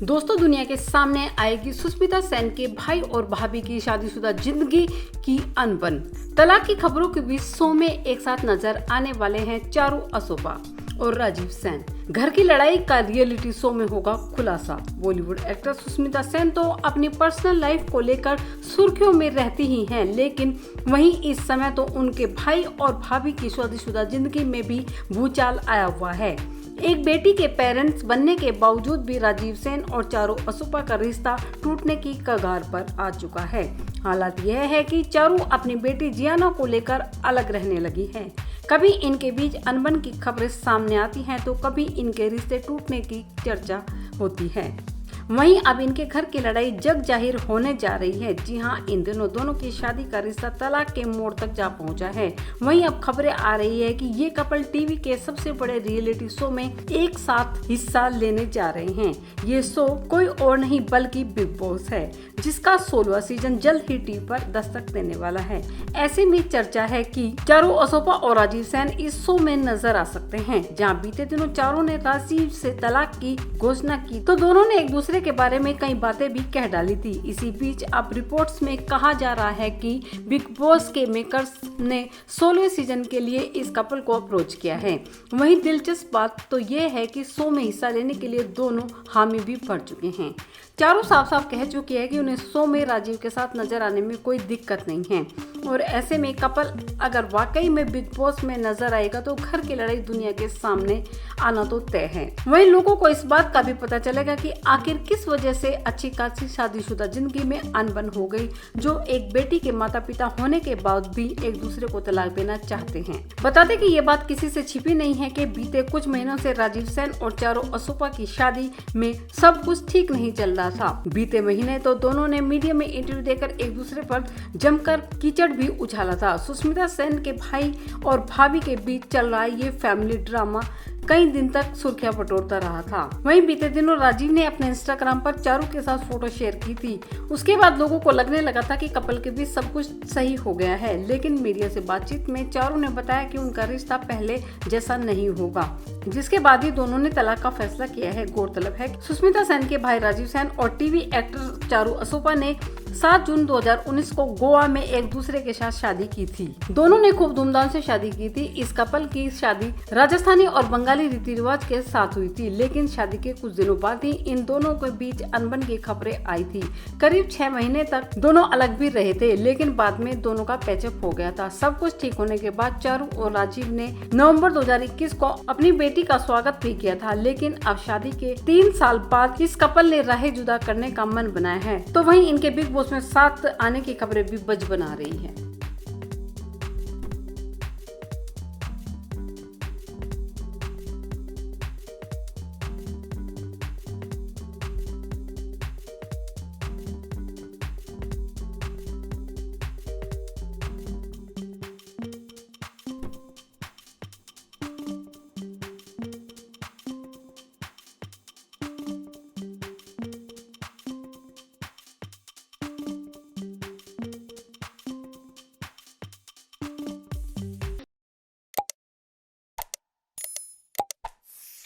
दोस्तों, दुनिया के सामने आएगी सुष्मिता सेन के भाई और भाभी की शादीशुदा जिंदगी की अनबन। तलाक की खबरों के बीच शो में एक साथ नजर आने वाले हैं चारू असोपा और राजीव सेन। घर की लड़ाई का रियलिटी शो में होगा खुलासा। बॉलीवुड एक्ट्रेस सुष्मिता सेन तो अपनी पर्सनल लाइफ को लेकर सुर्खियों में रहती ही हैं, लेकिन वहीं इस समय तो उनके भाई और भाभी की शादीशुदा जिंदगी में भी भूचाल आया हुआ है। एक बेटी के पेरेंट्स बनने के बावजूद भी राजीव सेन और चारू असोपा का रिश्ता टूटने की कगार पर आ चुका है। हालात यह है कि चारू अपनी बेटी जियाना को लेकर अलग रहने लगी है। कभी इनके बीच अनबन की खबरें सामने आती हैं तो कभी इनके रिश्ते टूटने की चर्चा होती है। वहीं अब इनके घर की लड़ाई जग जाहिर होने जा रही है। जी हां, इन दिनों दोनों की शादी का रिश्ता तलाक के मोड़ तक जा पहुंचा है। वहीं अब खबरें आ रही है कि ये कपल टीवी के सबसे बड़े रियलिटी शो में एक साथ हिस्सा लेने जा रहे हैं। ये शो कोई और नहीं बल्कि बिग बॉस है, जिसका 16वां सीजन जल्द ही टीवी पर दस्तक देने वाला है। ऐसे में चर्चा है कि चारू असोपा और राजीव सेन इस शो में नजर आ सकते हैं। जहां बीते दिनों चारू ने राजीव से तलाक की घोषणा की तो दोनों ने एक दूसरे के बारे में कई बातें भी कह डाली थी। इसी बीच अब रिपोर्ट्स में कहा जा रहा है कि बिग बॉस के मेकर्स ने 16वें सीजन के लिए इस कपल को अप्रोच किया है। वहीं दिलचस्प बात तो ये है कि शो में हिस्सा लेने के लिए दोनों हामी भी भर चुके हैं। चारू साफ साफ कह चुकी है कि उन्हें शो में राजीव के साथ नजर आने में कोई दिक्कत नहीं है और ऐसे में कपल अगर वाकई में बिग बॉस में नजर आएगा तो घर की लड़ाई दुनिया के सामने आना तो तय है। वहीं लोगों को इस बात का भी पता चलेगा कि आखिर किस वजह से अच्छी खासी शादीशुदा जिंदगी में अनबन हो गई, जो एक बेटी के माता पिता होने के बाद भी एक दूसरे को तलाक देना चाहते हैं। बता दें कि ये बात किसी से छिपी नहीं है कि बीते कुछ महीनों से राजीव सेन और चारू असोपा की शादी में सब कुछ ठीक नहीं चल रहा था। बीते महीने तो दोनों ने मीडिया में इंटरव्यू देकर एक दूसरे पर जमकर कीचड़ भी उछाला था। सुष्मिता सेन के भाई और भाभी के बीच चल रहा ये फैमिली ड्रामा कई दिन तक सुर्खियां बटोरता रहा था। वहीं बीते दिनों राजीव ने अपने इंस्टाग्राम पर चारू के साथ फोटो शेयर की थी। उसके बाद लोगों को लगने लगा था कि कपल के बीच सब कुछ सही हो गया है, लेकिन मीडिया से बातचीत में चारू ने बताया कि उनका रिश्ता पहले जैसा नहीं होगा, जिसके बाद ही दोनों ने तलाक का फैसला किया है। गौरतलब है कि सुष्मिता सेन के भाई राजीव सेन और टीवी एक्टर चारू असोपा ने 7 जून 2019 को गोवा में एक दूसरे के साथ शादी की थी। दोनों ने खूब धूमधाम से शादी की थी। इस कपल की शादी राजस्थानी और बंगाली रीति रिवाज के साथ हुई थी, लेकिन शादी के कुछ दिनों बाद ही इन दोनों के बीच अनबन की खबरें आई थी। करीब 6 महीने तक दोनों अलग भी रहे थे, लेकिन बाद में दोनों का पैचअप हो गया था। सब कुछ ठीक होने के बाद चारू और राजीव ने नवंबर 2021 को अपनी बेटी का स्वागत भी किया था, लेकिन अब शादी के 3 साल बाद इस कपल ने राहें जुदा करने का मन बनाया है। तो वहीं इनके बिग बॉस में साथ आने की खबरें भी बज बना रही है।